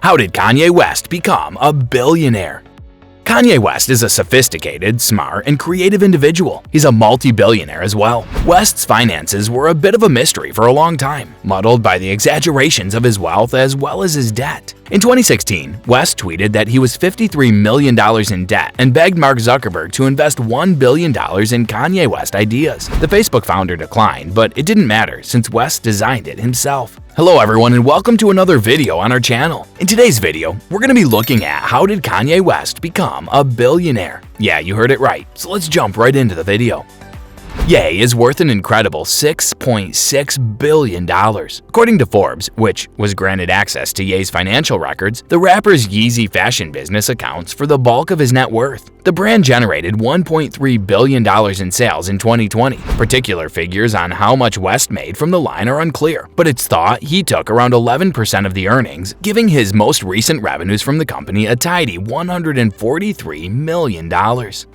How did Kanye West become a billionaire? Kanye West is a sophisticated, smart, and creative individual. He's a multi-billionaire as well. West's finances were a bit of a mystery for a long time, muddled by the exaggerations of his wealth as well as his debt. In 2016, West tweeted that he was $53 million in debt and begged Mark Zuckerberg to invest $1 billion in Kanye West ideas. The Facebook founder declined, but it didn't matter since West designed it himself. Hello everyone and welcome to another video on our channel. In today's video, we're going to be looking at how did Kanye West become a billionaire? Yeah, you heard it right, so let's jump right into the video. Ye is worth an incredible $6.6 billion. According to Forbes, which was granted access to Ye's financial records, the rapper's Yeezy fashion business accounts for the bulk of his net worth. The brand generated $1.3 billion in sales in 2020. Particular figures on how much West made from the line are unclear, but it's thought he took around 11% of the earnings, giving his most recent revenues from the company a tidy $143 million.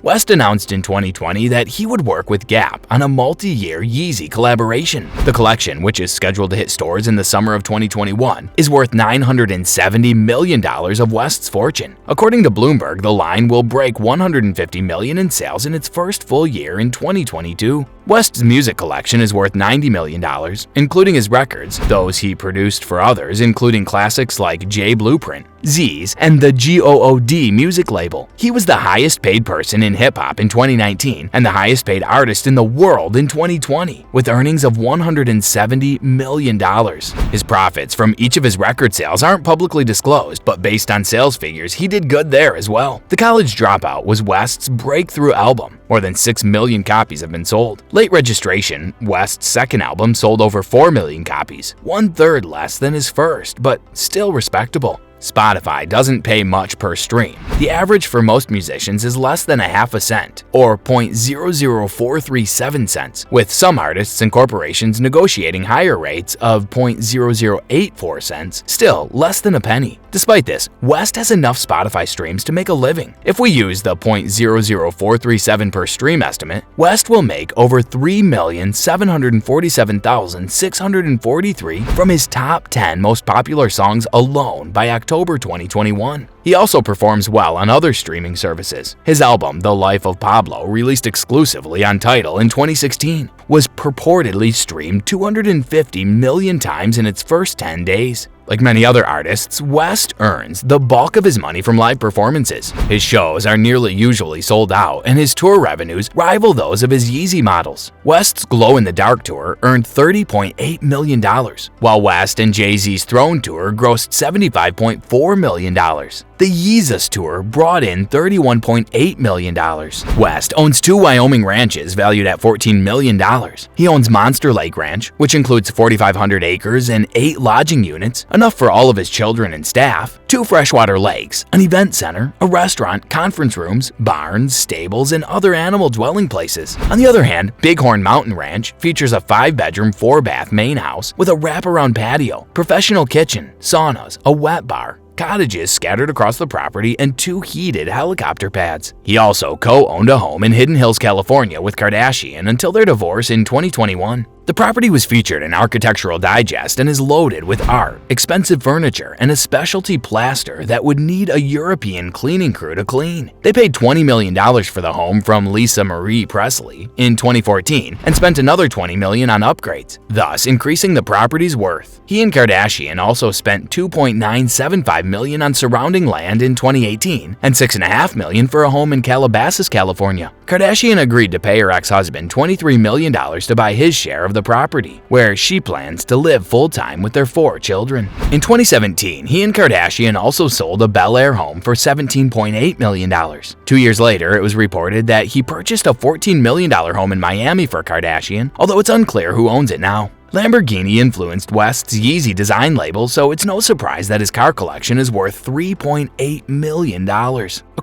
West announced in 2020 that he would work with Gap on a multi-year Yeezy collaboration. The collection, which is scheduled to hit stores in the summer of 2021, is worth $970 million of West's fortune. According to Bloomberg, the line will break $150 million in sales in its first full year in 2022. West's music collection is worth $90 million, including his records, those he produced for others, including classics like J Blueprint, Z's, and the GOOD music label. He was the highest paid person in hip-hop in 2019 and the highest paid artist in the world in 2020, with earnings of $170 million. His profits from each of his record sales aren't publicly disclosed, but based on sales figures, he did good there as well. The College Dropout was West's breakthrough album. More than 6 million copies have been sold. Late Registration, West's second album, sold over 4 million copies, 1/3 less than his first, but still respectable. Spotify doesn't pay much per stream. The average for most musicians is less than a half a cent, or 0.00437 cents, with some artists and corporations negotiating higher rates of 0.0084 cents, still less than a penny. Despite this, West has enough Spotify streams to make a living. If we use the 0.00437 per stream estimate, West will make over $3,747,643 from his top 10 most popular songs alone by October 2021. He also performs well on other streaming services. His album, The Life of Pablo, released exclusively on Tidal in 2016, was purportedly streamed 250 million times in its first 10 days. Like many other artists, West earns the bulk of his money from live performances. His shows are nearly usually sold out, and his tour revenues rival those of his Yeezy models. West's Glow in the Dark tour earned $30.8 million, while West and Jay-Z's Throne tour grossed $75.4 million. The Yeezus tour brought in $31.8 million. West owns 2 Wyoming ranches valued at $14 million. He owns Monster Lake Ranch, which includes 4,500 acres and 8 lodging units, enough for all of his children and staff, 2 freshwater lakes, an event center, a restaurant, conference rooms, barns, stables, and other animal dwelling places. On the other hand, Bighorn Mountain Ranch features a 5-bedroom, 4-bath main house with a wraparound patio, professional kitchen, saunas, a wet bar, cottages scattered across the property, and 2 heated helicopter pads. He also co-owned a home in Hidden Hills, California with Kardashian until their divorce in 2021. The property was featured in Architectural Digest and is loaded with art, expensive furniture, and a specialty plaster that would need a European cleaning crew to clean. They paid $20 million for the home from Lisa Marie Presley in 2014 and spent another $20 million on upgrades, thus increasing the property's worth. He and Kardashian also spent $2.975 million on surrounding land in 2018 and $6.5 million for a home in Calabasas, California. Kardashian agreed to pay her ex-husband $23 million to buy his share of the property, where she plans to live full-time with their 4 children. In 2017, he and Kardashian also sold a Bel Air home for $17.8 million. 2 years later, it was reported that he purchased a $14 million home in Miami for Kardashian, although it's unclear who owns it now. Lamborghini influenced West's Yeezy design label, so it's no surprise that his car collection is worth $3.8 million.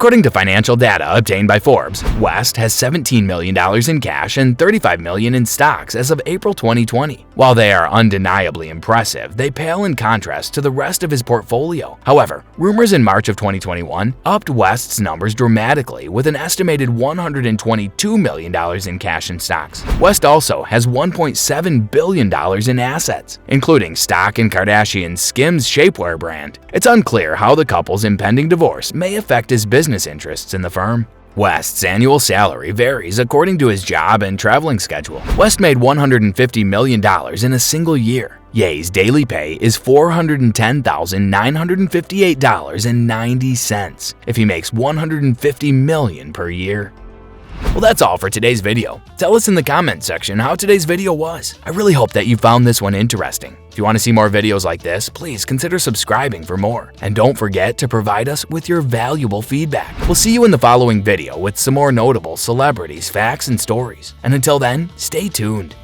According to financial data obtained by Forbes, West has $17 million in cash and $35 million in stocks as of April 2020. While they are undeniably impressive, they pale in contrast to the rest of his portfolio. However, rumors in March of 2021 upped West's numbers dramatically with an estimated $122 million in cash and stocks. West also has $1.7 billion in assets, including stock in Kardashian's Skims shapewear brand. It's unclear how the couple's impending divorce may affect his business interests in the firm. West's annual salary varies according to his job and traveling schedule. West made $150 million in a single year. Ye's daily pay is $410,958.90 if he makes $150 million per year. Well, that's all for today's video. Tell us in the comments section how today's video was. I really hope that you found this one interesting. If you want to see more videos like this, please consider subscribing for more. And don't forget to provide us with your valuable feedback. We'll see you in the following video with some more notable celebrities, facts, and stories. And until then, stay tuned.